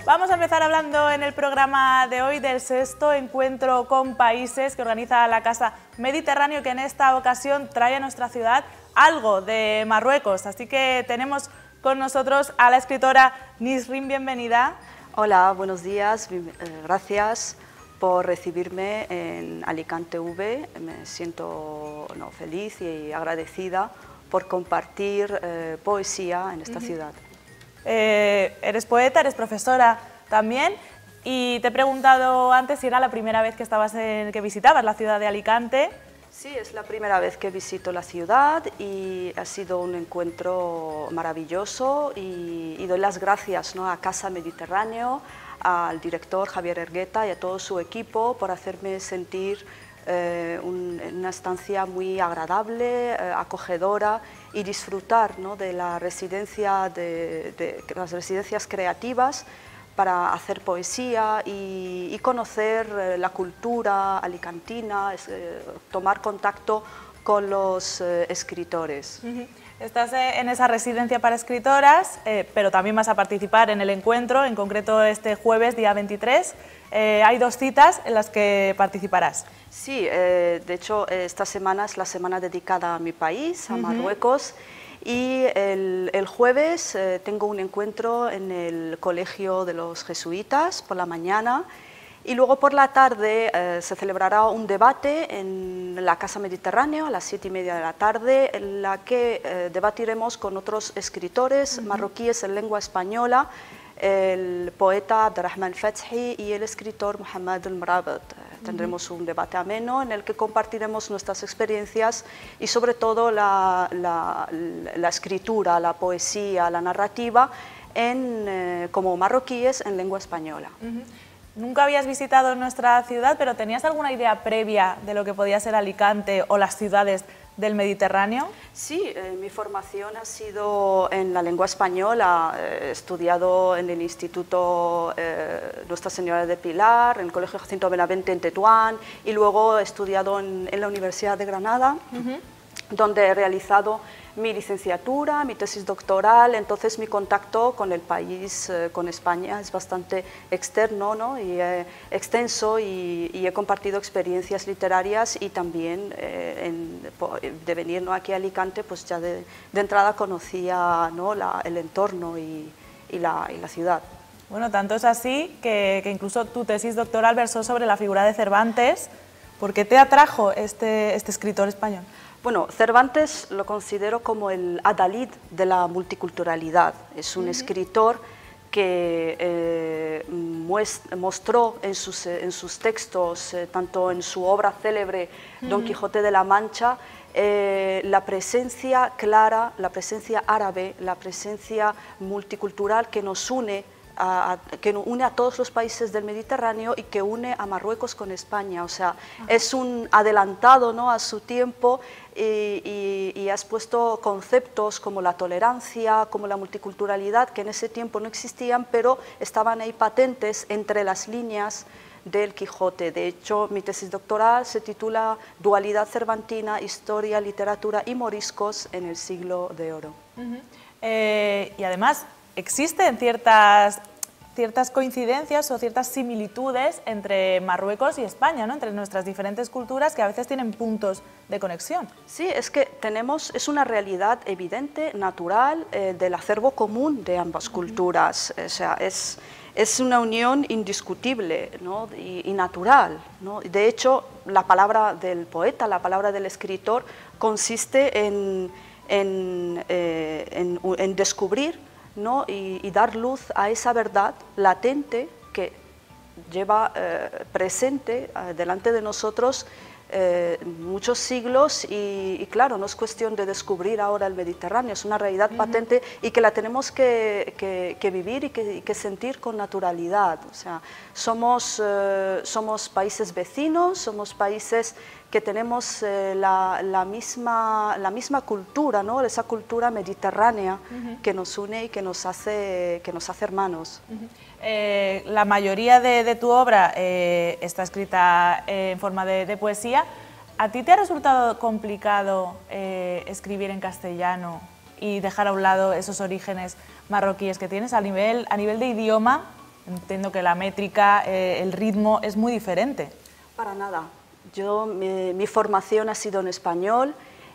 Vamos a empezar hablando en el programa de hoy del sexto encuentro con países que organiza la Casa Mediterráneo, que en esta ocasión trae a nuestra ciudad algo de Marruecos. Así que tenemos con nosotros a la escritora Nisrin, bienvenida. Hola, buenos días, gracias por recibirme en Alicante V. Me siento feliz y agradecida por compartir poesía en esta ciudad. Eres poeta, eres profesora también, y te he preguntado antes si era la primera vez que visitabas la ciudad de Alicante. Sí, es la primera vez que visito la ciudad y ha sido un encuentro maravilloso y doy las gracias a Casa Mediterráneo, al director Javier Hergueta y a todo su equipo por hacerme sentir una estancia muy agradable, acogedora, y disfrutar de la residencia de las residencias creativas para hacer poesía y conocer la cultura alicantina, tomar contacto con los escritores. Estás en esa residencia para escritoras, pero también vas a participar en el encuentro, en concreto este jueves, día 23. Hay dos citas en las que participarás. Sí, de hecho esta semana es la semana dedicada a mi país, a Marruecos, y el jueves tengo un encuentro en el Colegio de los Jesuitas por la mañana, y luego por la tarde se celebrará un debate en la Casa Mediterráneo a las 7:30 de la tarde, en la que debatiremos con otros escritores marroquíes en lengua española, el poeta Abderrahman Fethi y el escritor Mohamed El Mrabet. Tendremos un debate ameno en el que compartiremos nuestras experiencias y sobre todo la escritura, la poesía, la narrativa como marroquíes en lengua española. Nunca habías visitado nuestra ciudad, pero ¿tenías alguna idea previa de lo que podía ser Alicante o las ciudades del Mediterráneo? Sí, mi formación ha sido en la lengua española. He estudiado en el Instituto Nuestra Señora de Pilar, en el Colegio Jacinto Benavente en Tetuán, y luego he estudiado en la Universidad de Granada, donde he realizado mi licenciatura, mi tesis doctoral. Entonces mi contacto con el país, con España, es bastante externo, y extenso, y he compartido experiencias literarias, y también de venir aquí a Alicante, pues ya de entrada conocía el entorno y la ciudad. Bueno, tanto es así que incluso tu tesis doctoral versó sobre la figura de Cervantes. ¿Por qué te atrajo este escritor español? Bueno, Cervantes lo considero como el adalid de la multiculturalidad. Es un escritor que mostró en sus textos, tanto en su obra célebre Don Quijote de la Mancha, la presencia clara, la presencia árabe, la presencia multicultural que nos une, que une a todos los países del Mediterráneo y que une a Marruecos con España. O sea, es un adelantado a su tiempo, y has puesto conceptos como la tolerancia, como la multiculturalidad, que en ese tiempo no existían, pero estaban ahí patentes entre las líneas del Quijote. De hecho, mi tesis doctoral se titula Dualidad cervantina, historia, literatura y moriscos en el siglo de oro. Y además existen ciertas coincidencias o ciertas similitudes entre Marruecos y España, entre nuestras diferentes culturas, que a veces tienen puntos de conexión. Sí, es que es una realidad evidente, natural, del acervo común de ambas culturas. O sea, es una unión indiscutible, y natural, De hecho, la palabra del poeta, la palabra del escritor, consiste en descubrir, y dar luz a esa verdad latente que lleva presente delante de nosotros muchos siglos, y claro, no es cuestión de descubrir ahora el Mediterráneo, es una realidad patente y que la tenemos que vivir y que sentir con naturalidad. O sea, somos países vecinos, somos países que tenemos la misma cultura, esa cultura mediterránea que nos une y que nos hace hermanos. La mayoría de tu obra está escrita en forma de poesía. ¿A ti te ha resultado complicado escribir en castellano y dejar a un lado esos orígenes marroquíes que tienes a nivel de idioma? entiendo que la métrica, el ritmo es muy diferente. Para nada. Mi formación ha sido en español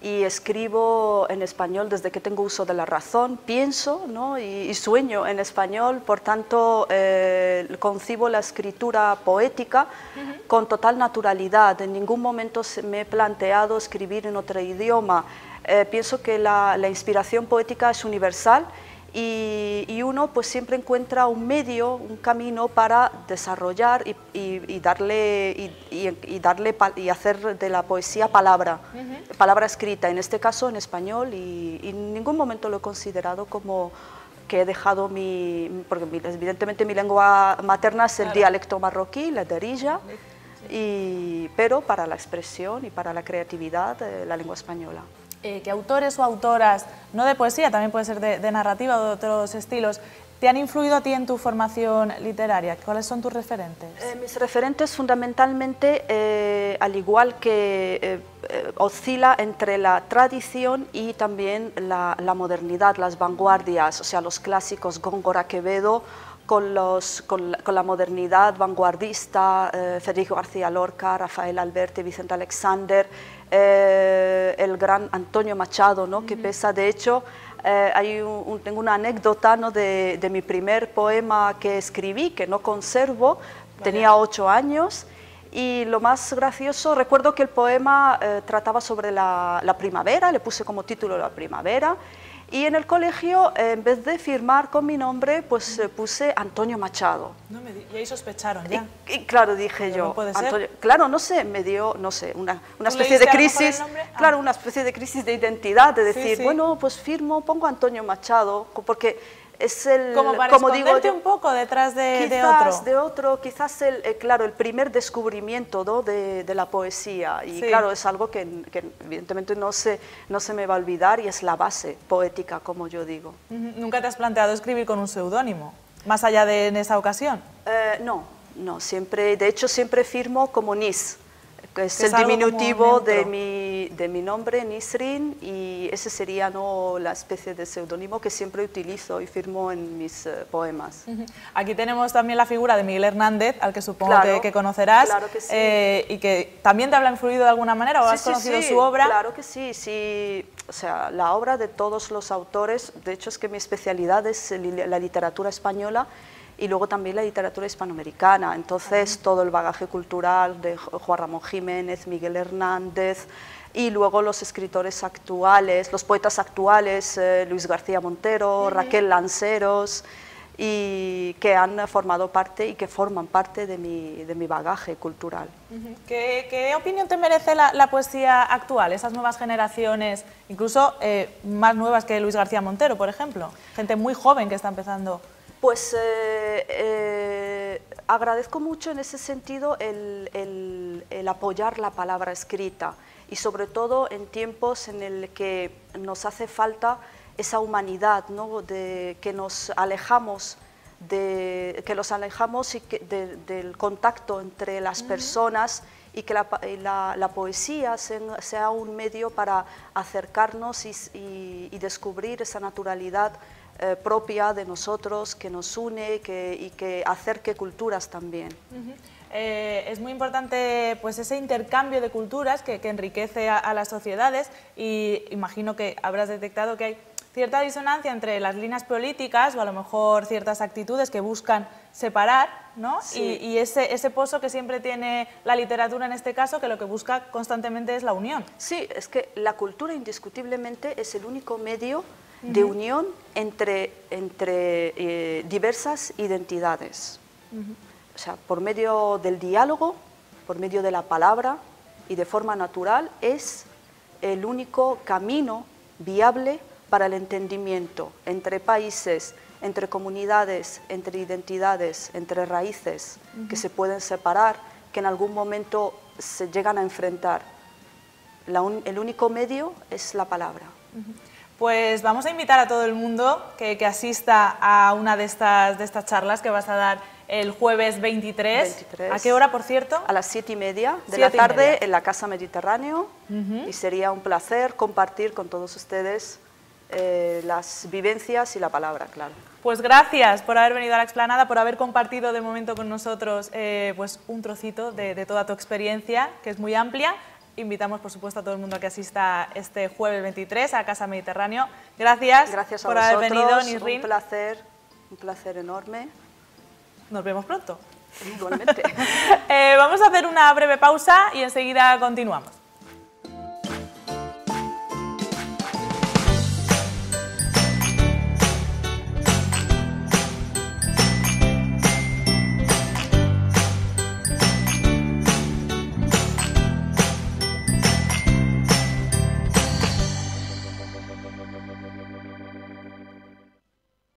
y escribo en español desde que tengo uso de la razón, pienso, ¿no? y sueño en español, por tanto concibo la escritura poética con total naturalidad. En ningún momento me he planteado escribir en otro idioma. Pienso que la inspiración poética es universal y uno pues siempre encuentra un medio, un camino para desarrollar y hacer de la poesía palabra, palabra escrita, en este caso en español, y en ningún momento lo he considerado como que he dejado porque evidentemente mi lengua materna es el dialecto marroquí, la derija, pero para la expresión y para la creatividad la lengua española. ¿Qué autores o autoras, no de poesía, también puede ser de narrativa o de otros estilos, te han influido a ti en tu formación literaria? ¿Cuáles son tus referentes? Mis referentes fundamentalmente, al igual que oscila entre la tradición y también la modernidad, las vanguardias, o sea, los clásicos, Góngora, Quevedo, con la modernidad vanguardista, Federico García Lorca, Rafael Alberti, Vicente Alexander, el gran Antonio Machado, ¿no? Que pesa, de hecho, tengo una anécdota, ¿no? de mi primer poema que escribí, que no conservo, tenía 8 años, y lo más gracioso, recuerdo que el poema trataba sobre la primavera, le puse como título La primavera, y en el colegio, en vez de firmar con mi nombre, pues puse Antonio Machado. Y ahí sospecharon ya. Y claro, dije yo, no puede Antonio, ser. Claro, no sé, me dio, no sé, una especie de crisis, claro, una especie de crisis de identidad, de decir, bueno, pues pongo Antonio Machado, porque es como para esconderte un poco detrás de otro. Quizás claro, el primer descubrimiento, ¿no? de la poesía, y claro, es algo que evidentemente no se me va a olvidar, y es la base poética, como yo digo. ¿Nunca te has planteado escribir con un seudónimo, más allá de en esa ocasión? No, siempre, de hecho siempre firmo como Nis, que es el diminutivo de mi nombre, Nisrin, y ese sería, ¿no? la especie de seudónimo que siempre utilizo y firmo en mis poemas. Aquí tenemos también la figura de Miguel Hernández, al que supongo que conocerás, claro que sí. Y que también te habrá influido de alguna manera, o has conocido su obra. Claro que sí, o sea, la obra de todos los autores, de hecho es que mi especialidad es la literatura española, y luego también la literatura hispanoamericana, entonces todo el bagaje cultural de Juan Ramón Jiménez, Miguel Hernández, y luego los escritores actuales, los poetas actuales, Luis García Montero, Raquel Lanceros, y que han formado parte y que forman parte de mi bagaje cultural. ¿Qué opinión te merece la poesía actual, esas nuevas generaciones, incluso más nuevas que Luis García Montero, por ejemplo? Gente muy joven que está empezando. Pues agradezco mucho en ese sentido el apoyar la palabra escrita, y sobre todo en tiempos en el que nos hace falta esa humanidad, ¿no? que nos alejamos del contacto entre las personas, y que la poesía sea un medio para acercarnos y descubrir esa naturalidad propia de nosotros, que nos une y que acerque culturas también. Es muy importante pues ese intercambio de culturas que enriquece a las sociedades, y imagino que habrás detectado que hay cierta disonancia entre las líneas políticas o a lo mejor ciertas actitudes que buscan separar, ¿no? Sí. Y ese pozo que siempre tiene la literatura en este caso, que lo que busca constantemente es la unión. Sí, es que la cultura indiscutiblemente es el único medio de unión entre diversas identidades. O sea, por medio del diálogo, por medio de la palabra y de forma natural, es el único camino viable para el entendimiento entre países, entre comunidades, entre identidades, entre raíces que se pueden separar, que en algún momento se llegan a enfrentar. El único medio es la palabra. Pues vamos a invitar a todo el mundo que asista a una de estas charlas que vas a dar el jueves 23. ¿A qué hora, por cierto? A las 7:30 de la tarde en la Casa Mediterráneo, y sería un placer compartir con todos ustedes las vivencias y la palabra, claro. Pues gracias por haber venido a la explanada, por haber compartido de momento con nosotros pues un trocito de toda tu experiencia, que es muy amplia. Invitamos, por supuesto, a todo el mundo a que asista este jueves 23 a Casa Mediterráneo. Gracias por haber venido, Nisrin. Un placer enorme. Nos vemos pronto. Igualmente. Vamos a hacer una breve pausa y enseguida continuamos.